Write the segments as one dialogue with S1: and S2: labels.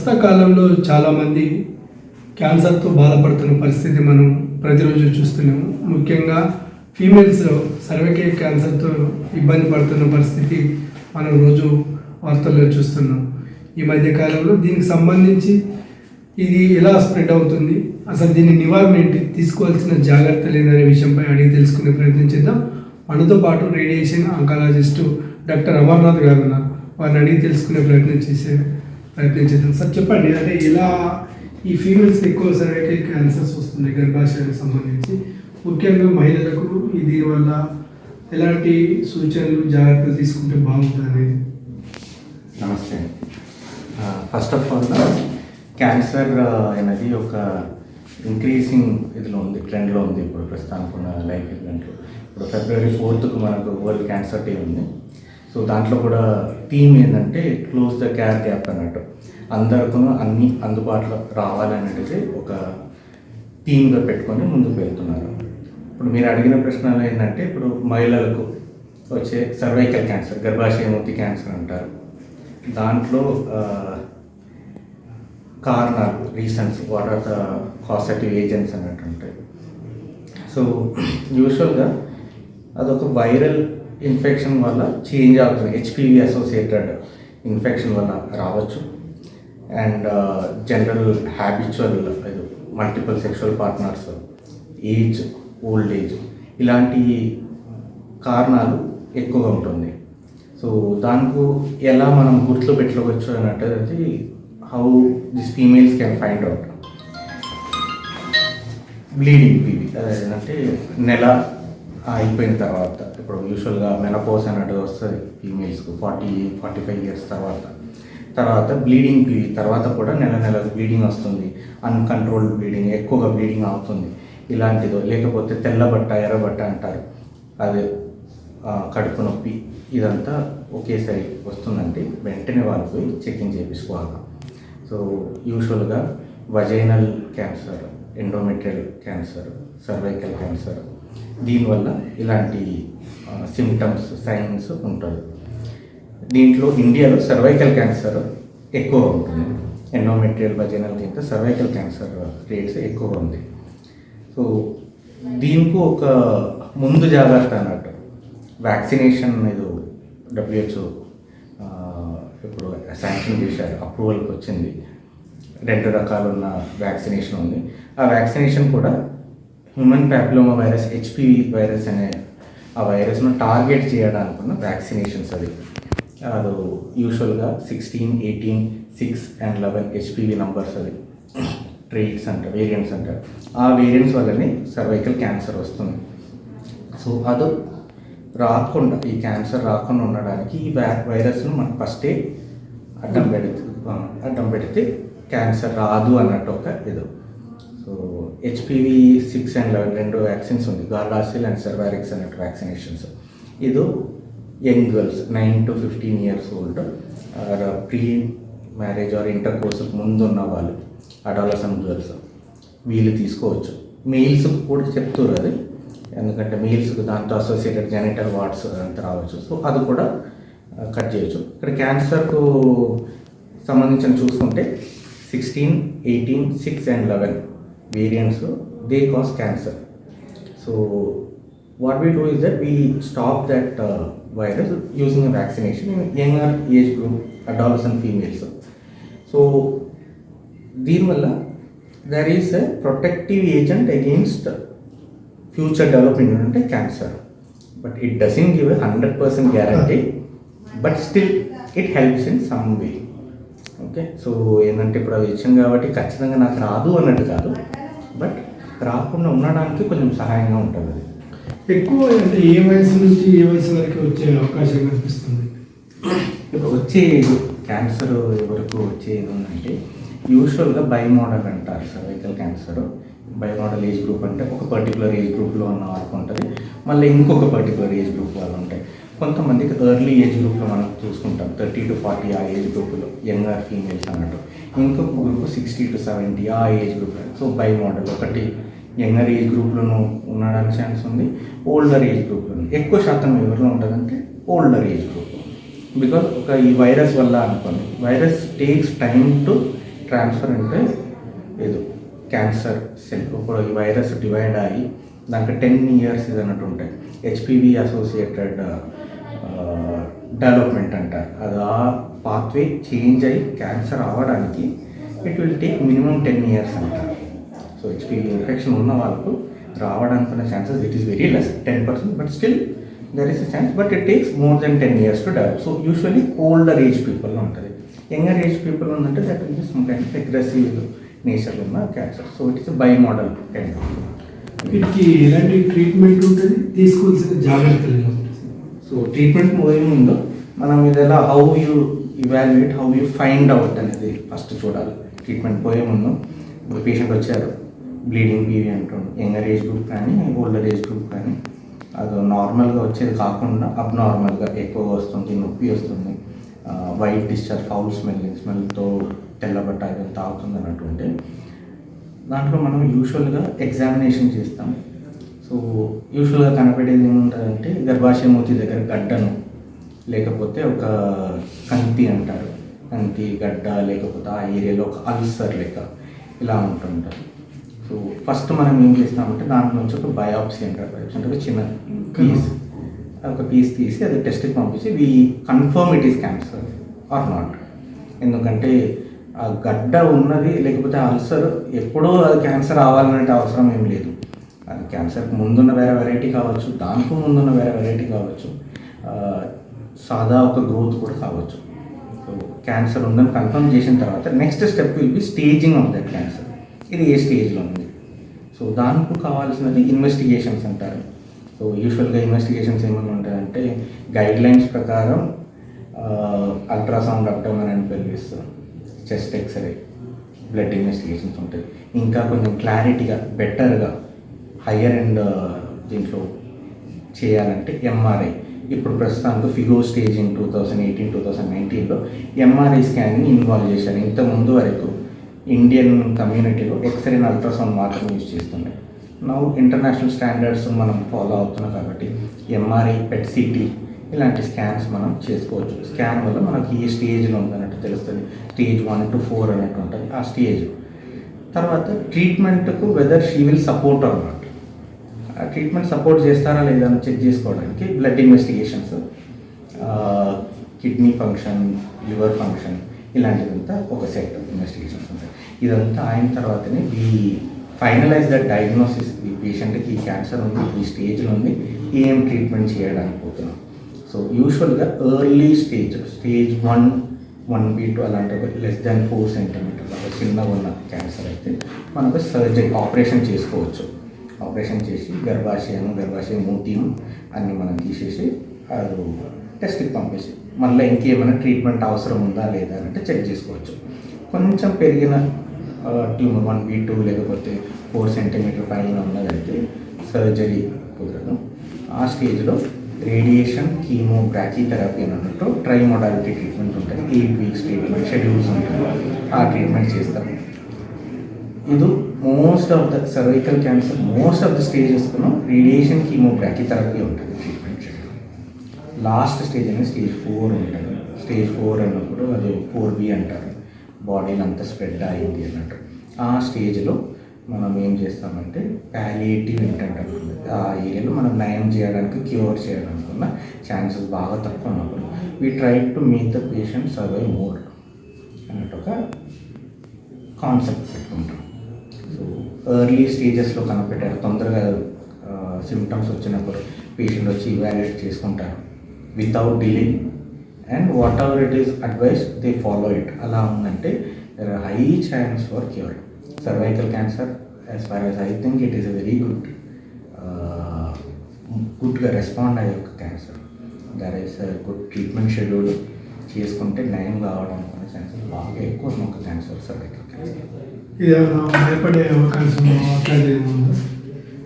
S1: ప్రస్తుత కాలంలో చాలామంది క్యాన్సర్తో బాధపడుతున్న పరిస్థితి మనం ప్రతిరోజు చూస్తున్నాము. ముఖ్యంగా ఫీమేల్స్ సర్వైకల్ క్యాన్సర్తో ఇబ్బంది పడుతున్న పరిస్థితి మనం రోజు వార్తల్లో చూస్తున్నాం. ఈ మధ్య కాలంలో దీనికి సంబంధించి ఇది ఎలా స్ప్రెడ్ అవుతుంది, అసలు దీని నివారణ ఏంటి, తీసుకోవాల్సిన జాగ్రత్తలు ఏంటనే విషయంపై అడిగి తెలుసుకునే ప్రయత్నం చేద్దాం. మనతో పాటు రేడియేషన్ ఆంకాలజిస్టు డాక్టర్ అమర్నాథ్ గారు ఉన్నారు. వారిని అడిగి తెలుసుకునే ప్రయత్నం చేద్దాం. సార్ చెప్పండి, అంటే ఇలా ఈ ఫీమేల్స్ ఎక్కువ సర్వైకల్ క్యాన్సర్స్ వస్తుంది గర్భాశయానికి సంబంధించి, ముఖ్యంగా మహిళలకు దీనివల్ల ఎలాంటి సూచనలు జాగ్రత్తలు తీసుకుంటే బాగుంటుంది అనేది?
S2: నమస్తే. ఫస్ట్ ఆఫ్ ఆల్ క్యాన్సర్ అనేది ఒక ఇంక్రీజింగ్ ఇదిలో ఉంది, ట్రెండ్లో ఉంది. ఇప్పుడు ప్రస్తుతానికి ఉన్న లైఫ్ ఈవెంట్లో ఇప్పుడు February 4th మనకు వరల్డ్ క్యాన్సర్ డే ఉంది. సో దాంట్లో కూడా థీమ్ ఏంటంటే క్లోజ్ ద కేర్ గ్యాప్ అన్నట్టు, అందరికీ అన్నీ అందుబాటులో రావాలనేది ఒక థీమ్గా పెట్టుకొని ముందుకు వెళ్తున్నారు. ఇప్పుడు మీరు అడిగిన ప్రశ్నలు ఏంటంటే, ఇప్పుడు మహిళలకు వచ్చే సర్వైకల్ క్యాన్సర్, గర్భాశయ మూతి క్యాన్సర్ అంటారు. దాంట్లో కారణాలు, reasons, what are the causative agents అన్నట్టు ఉంటాయి. సో యూజువల్గా అదొక వైరల్ ఇన్ఫెక్షన్ వల్ల చేంజ్ అవుతుంది, HPV అసోసియేటెడ్ ఇన్ఫెక్షన్ వల్ల రావచ్చు. And general habitual multiple sexual partners, age, old age, ఇలాంటి కారణాలు ఎక్కువగా ఉంటుంది. సో దానికి ఎలా మనం గుర్తులు పెట్టుకోవచ్చు అన్నట్టు how this females can find out. Bleeding PV అదేంటంటే నెల అయిపోయిన తర్వాత, ఇప్పుడు యూజువల్గా మెనపోజ్ అన్నట్టు వస్తుంది ఫీమేల్స్కు 40-45 years తర్వాత బ్లీడింగ్ పీవీ తర్వాత కూడా నెలకు బ్లీడింగ్ వస్తుంది, అన్కంట్రోల్డ్ బ్లీడింగ్, ఎక్కువగా బ్లీడింగ్ అవుతుంది. ఇలాంటిదో లేకపోతే తెల్లబట్ట, ఎర్రబట్ట అంటారు, అదే కడుపు నొప్పి, ఇదంతా ఒకేసారి వస్తుందంటే వెంటనే వాళ్ళు పోయి చెకింగ్ చేయించుకోవాలి. సో యూజువల్గా vaginal cancer, endometrial cancer, cervical cancer, దీనివల్ల ఇలాంటి సిమ్టమ్స్, సైన్స్ ఉంటుంది. దీంట్లో ఇండియాలో సర్వైకల్ క్యాన్సర్ ఎక్కువ ఉంటుంది, ఎండోమెట్రియల్, వజైనల్ కింద సర్వైకల్ క్యాన్సర్ రేట్స్ ఎక్కువ ఉంది. సో దీనికి ఒక ముందు జాగ్రత్త అన్నట్టు వ్యాక్సినేషన్, ఇది WHO ఇప్పుడు శాంక్షన్ చేశారు, అప్రూవల్కి వచ్చింది. 2 రకాలున్న వ్యాక్సినేషన్ ఉంది. ఆ వ్యాక్సినేషన్ కూడా human papilloma virus, HPV virus అనే ఆ వైరస్ను టార్గెట్ చేయడానికి ఉన్న వ్యాక్సినేషన్స్. అది యూజువల్గా 16, 18, 6 and 11 HPV నంబర్స్, అది ట్రేట్స్ అంటారు, వేరియంట్స్ అంటారు. ఆ వేరియంట్స్ వల్లనే సర్వైకల్ క్యాన్సర్ వస్తుంది. సో అది రాకుండా, ఈ క్యాన్సర్ రాకుండా ఉండడానికి ఈ వైరస్ను మనం ఫస్టే అడ్డం పెడితే క్యాన్సర్ రాదు అన్నట్టు ఒక ఇది. సో HPV 6 and 11 2 వ్యాక్సిన్స్ ఉంది, గార్డాసిల్ అండ్ సెర్వారిక్స్ అన్నట్టు వ్యాక్సినేషన్స్. ఇది young girls 9 to 15 years old, pre marriage or inter కోర్సుకు ముందు ఉన్న వాళ్ళు, అడాలసెంట్ గర్ల్స్, వీళ్ళు తీసుకోవచ్చు. మెయిల్స్ కూడా చెప్తారు అది, ఎందుకంటే మెయిల్స్కి దాంతో అసోసియేటెడ్ జెనిటల్ వార్డ్స్ అంత రావచ్చు. సో అది కూడా కట్ చేయొచ్చు. ఇక్కడ క్యాన్సర్కు సంబంధించిన చూసుకుంటే 16, 18, 6 and 11 variants, they cause cancer. So what we do is that we stop that virus using vaccination in younger age group, adolescent females. So దీనివల్ల there is a protective agent against future developing అంటే cancer, but it doesn't give a 100% guarantee, but still it helps in some way. Okay, so ఏంటంటే ఇప్పుడు అది ఇచ్చాం కాబట్టి ఖచ్చితంగా నాకు రాదు అన్నట్టు కాదు, బట్ రాకుండా ఉండడానికి కొంచెం సహాయంగా ఉంటుంది. అది
S1: ఎక్కువ అంటే ఏ వయసు నుంచి ఏ వయసు వరకు వచ్చే అవకాశం కనిపిస్తుంది?
S2: ఇప్పుడు వచ్చే క్యాన్సర్ వరకు వచ్చేది ఉందంటే యూజువల్గా బైమోడల్ అంటారు సర్వైకల్ క్యాన్సర్. బైమోడల్ ఏజ్ గ్రూప్ అంటే ఒక పర్టికులర్ ఏజ్ గ్రూప్లో ఉన్న వాళ్ళకు ఉంటుంది, మళ్ళీ ఇంకొక పర్టికులర్ ఏజ్ గ్రూప్ వాళ్ళు ఉంటాయి. కొంతమందికి ఎర్లీ ఏజ్ గ్రూప్లో మనం చూసుకుంటాం, 30 to 40 ఆ ఏజ్ గ్రూప్లో యంగర్ ఫీమేల్స్ అన్నట్టు. ఇంకొక గ్రూప్ 60 to 70 ఆ ఏజ్ గ్రూప్. సో బైమోడల్ ఒకటి యంగర్ ఏజ్ గ్రూప్లోనూ ఉండడానికి ఛాన్స్ ఉంది, ఓల్డర్ ఏజ్ గ్రూప్లో. ఎక్కువ శాతం ఎవరిలో ఉంటుందంటే ఓల్డర్ ఏజ్ గ్రూప్, బికాజ్ ఒక ఈ వైరస్ వల్ల అనుకోండి, virus takes time to transfer అంటే ఏదో క్యాన్సర్ సెల్ ఇప్పుడు ఈ వైరస్ డివైడ్ అయ్యి దాంట్లో 10 ఇయర్స్ ఇది అన్నట్టు ఉంటాయి. హెచ్పివి అసోసియేటెడ్ డెవలప్మెంట్ అంటారు. అది ఆ పాత్వే చేంజ్ అయ్యి క్యాన్సర్ అవ్వడానికి it will take minimum 10 years అంటారు. సో హెచ్పివి ఇన్ఫెక్షన్ ఉన్న వాళ్ళకు రావడానికి ఉన్న chances it is very less, 10%, but still there is a chance, but it takes more than 10 years to develop. So usually older age పీపుల్లో ఉంటుంది. Younger age people ఉందంటే that will be some kind of aggressive నేచర్లో ఉన్న cancer. So it is by model kind of.
S1: వీటికి ఎలాంటి treatment ఉంటుంది, తీసుకోవాల్సిన జాగ్రత్తలు?
S2: సో ట్రీట్మెంట్ పోయే ముందు మనం ఇదెలా how you evaluate, how you find out అనేది ఫస్ట్ చూడాలి. ట్రీట్మెంట్ పోయే ముందు ఇప్పుడు పేషెంట్ వచ్చారు, బ్లీడింగ్ పీవీ అంటుంది, యంగర్ ఏజ్ గ్రూప్ కానీ ఓల్డర్ ఏజ్ గ్రూప్ కానీ, అది నార్మల్గా వచ్చేది కాకుండా అబ్నార్మల్గా ఎక్కువ వస్తుంది, నొప్పి వస్తుంది, వైట్ డిశ్చార్జ్, ఫౌల్ స్మెల్తో తెల్లబట్ట ఇదంతా అవుతుంది అన్నట్టు ఉంటే దాంట్లో మనం యూజువల్గా ఎగ్జామినేషన్ చేస్తాం. సో యూజువల్గా కనపడేది ఏముంటుందంటే గర్భాశయ మూతి దగ్గర గడ్డను, లేకపోతే ఒక కంతి అంటారు, కంతి గడ్డ, లేకపోతే ఆ ఏరియాలో ఒక అల్సర్ లెక్క ఇలా ఉంటుంటారు. సో ఫస్ట్ మనం ఏం చేస్తామంటే దాంట్లో నుంచి ఒక బయాప్సీ అంటారు. బయాప్సీ అంటే ఒక చిన్న పీస్, ఒక పీస్ తీసి అది టెస్ట్కి పంపించి we confirm it is cancer or not. ఎందుకంటే ఆ గడ్డ ఉన్నది లేకపోతే అల్సర్ ఎప్పుడూ అది క్యాన్సర్ అవ్వాలనే అవసరం ఏం లేదు. అది క్యాన్సర్కి ముందున్న వేరే వెరైటీ కావచ్చు, దానికి ముందున్న వేరే వెరైటీ కావచ్చు, సాదా ఒక గ్రోత్ కూడా కావచ్చు. సో క్యాన్సర్ ఉందని కన్ఫర్మ్ చేసిన తర్వాత next step will be staging of that cancer. ఇది ఏ స్టేజ్లో ఉంది. సో దానికి కావాల్సినది ఇన్వెస్టిగేషన్స్ అంటారు. సో యూజువల్గా ఇన్వెస్టిగేషన్స్ ఏమైనా ఉంటాయంటే గైడ్లైన్స్ ప్రకారం ultrasound abdomen and pelvis, chest x ray, blood investigations ఉంటాయి. ఇంకా కొంచెం క్లారిటీగా బెటర్గా హయ్యర్ అండ్ దీంట్లో చేయాలంటే ఎంఆర్ఐ. ఇప్పుడు ప్రస్తుతానికి ఫిగో స్టేజ్ ఇన్ 2018-2019లో ఎంఆర్ఐ స్కానింగ్ ఇన్వాల్వ్ చేశారు. ఇంతకుముందు వరకు ఇండియన్ కమ్యూనిటీలో ఎక్స్రే అండ్ అల్ట్రాసౌండ్ మాత్రం యూజ్ చేస్తున్నాయి. నౌ ఇంటర్నేషనల్ స్టాండర్డ్స్ మనం ఫాలో అవుతున్నాం కాబట్టి ఎంఆర్ఐ, పెట్ సిటీ ఇలాంటి స్కాన్స్ మనం చేసుకోవచ్చు. స్కాన్ వల్ల మనకి ఏ స్టేజ్లో ఉందన్నట్టు తెలుస్తుంది. స్టేజ్ 1 to 4 అన్నట్టు ఉంటుంది ఆ స్టేజ్. తర్వాత ట్రీట్మెంట్కు whether she will support or not, ఆ ట్రీట్మెంట్ సపోర్ట్ చేస్తారా లేదా అని చెక్ చేసుకోవడానికి blood investigations, kidney function, liver function ఇలాంటిదంతా ఒక సెట్ ఆఫ్ ఇన్వెస్టిగేషన్స్ ఉంటాయి. ఇదంతా అయిన తర్వాతనే ఈ ఫైనలైజ్ ద డయాగ్నోసిస్, ఈ పేషెంట్కి ఈ క్యాన్సర్ ఉంది, ఈ స్టేజ్లో ఉంది, ఏం ట్రీట్మెంట్ చేయడానికి పోతున్నాం. సో యూజువల్గా ఎర్లీ స్టేజ్ 1, 1B2 అలాంటి లెస్ దాన్ 4 సెంటీమీటర్లు ఒక చిన్నగా ఉన్న క్యాన్సర్ అయితే మనకు సర్జరీ ఆపరేషన్ చేసుకోవచ్చు. ఆపరేషన్ చేసి గర్భాశయ మూతిను అన్నీ మనం తీసేసి అది టెస్ట్కి పంపేసి మళ్ళీ ఇంకేమైనా ట్రీట్మెంట్ అవసరం ఉందా లేదా అంటే చెక్ చేసుకోవచ్చు. కొంచెం పెరిగిన ట్యూమర్ 1B2 లేకపోతే 4 సెంటీమీటర్ పైన ఉన్నదైతే సర్జరీ కుదరదు. ఆ స్టేజ్లో రేడియేషన్, కీమో, బ్రాకీథెరపీ అన్నట్టు ట్రై మోడాలిటీ ట్రీట్మెంట్ ఉంటుంది. 8 వీక్స్ ట్రీట్మెంట్ షెడ్యూల్స్ ఉంటుంది. ఆ ట్రీట్మెంట్ చేస్తాం. ఇది most of the cervical cancer most of the స్టేజెస్లో రేడియేషన్, కీమో, బ్రాకీథెరపీ ఉంటుంది ట్రీట్మెంట్ షెడ్యూల్. లాస్ట్ స్టేజ్ అనేది స్టేజ్ 4 ఉంటుంది. స్టేజ్ 4 అన్నప్పుడు అది 4B అంటారు, బాడీని అంతా స్ప్రెడ్ అయింది అన్నట్టు. ఆ స్టేజ్లో మనం ఏం చేస్తామంటే ప్యాలియేటివ్ ఇంటెంట్ ఉంటుంది. ఆ ఏరియాలో మనం నయం చేయడానికి, క్యూర్ చేయడానికి ఉన్న ఛాన్సెస్ బాగా తక్కువ ఉన్నప్పుడు we try to make the patient survive more అన్నట్టు ఒక కాన్సెప్ట్ పెట్టుకుంటాం. సో ఎర్లీ స్టేజెస్లో కనిపెట్టారు, తొందరగా సిమ్టమ్స్ వచ్చినప్పుడు పేషెంట్ వచ్చి ఇవాల్యుయేట్ చేసుకుంటారు without delay, and whatever it is advice they follow it. అలా ఉందంటే there are high chance for cure. Cervical cancer as far as I think it is a very గుడ్గా respond అయ్యే ఒక cancer. There is good treatment schedule చేసుకుంటే నయం కావడానికి ఉన్న chances బాగా ఎక్కువ ఉన్న ఒక క్యాన్సర్ సర్వైకల్ క్యాన్సర్.
S1: ఇది భయపడే అవకాశం అట్లాంటిది ఉందా?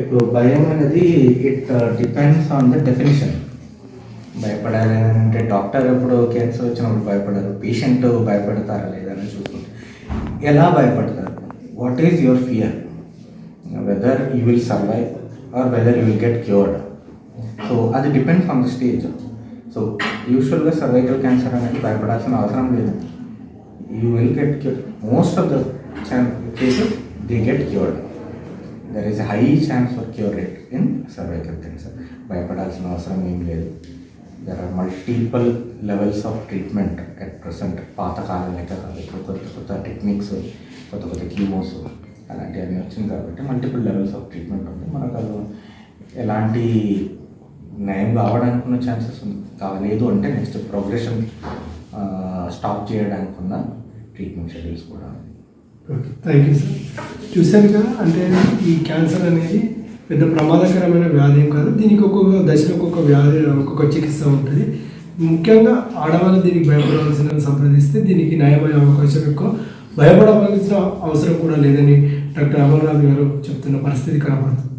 S2: ఇప్పుడు భయం అనేది it depends on the definition. భయపడాలి అంటే డాక్టర్ ఎప్పుడు క్యాన్సర్ వచ్చినప్పుడు భయపడరు, పేషెంట్ భయపడతారా లేదా అని చూసుకుంటే ఎలా భయపడతారు, what is your fear, whether you will survive or whether you will get cured. So అది depends on the stage. So యూజువల్గా సర్వైకల్ క్యాన్సర్ అనేది భయపడాల్సిన అవసరం లేదు. you will get cured. Most of the cases they get cured. There is a high chance for cure rate in cervical cancer. భయపడాల్సిన అవసరం ఏం లేదు. There are multiple levels of treatment at present. పాతకాలం లెక్క కాదు, ఇప్పుడు కొత్త టెక్నిక్స్, కొత్త కీమోస్ అలాంటివన్నీ వచ్చింది కాబట్టి మల్టిపుల్ లెవెల్స్ ఆఫ్ ట్రీట్మెంట్ ఉంది. మనకు అది ఎలాంటి నయం కావడానికి ఉన్న ఛాన్సెస్ ఉంది. కాలేదు అంటే నెక్స్ట్ ప్రోగ్రెషన్ స్టాప్ చేయడానికి ఉన్న ట్రీట్మెంట్ షెడ్యూల్స్ కూడా ఉంది.
S1: Okay, thank you sir. చూశారుగా, అంటే ఈ క్యాన్సర్ అనేది పెద్ద ప్రమాదకరమైన వ్యాధి ఏం కాదు. దీనికి ఒక్కొక్క దశలో ఒక్కొక్క వ్యాధి, ఒక్కొక్క చికిత్స ఉంటుంది. ముఖ్యంగా ఆడవాళ్ళు దీనికి భయపడవలసిన సంప్రదిస్తే దీనికి నయమయ్యే అవకాశం ఎక్కువ. భయపడవలసిన అవసరం కూడా లేదని డాక్టర్ అమర్నాథ్ గారు చెప్తున్న పరిస్థితి కనబడుతుంది.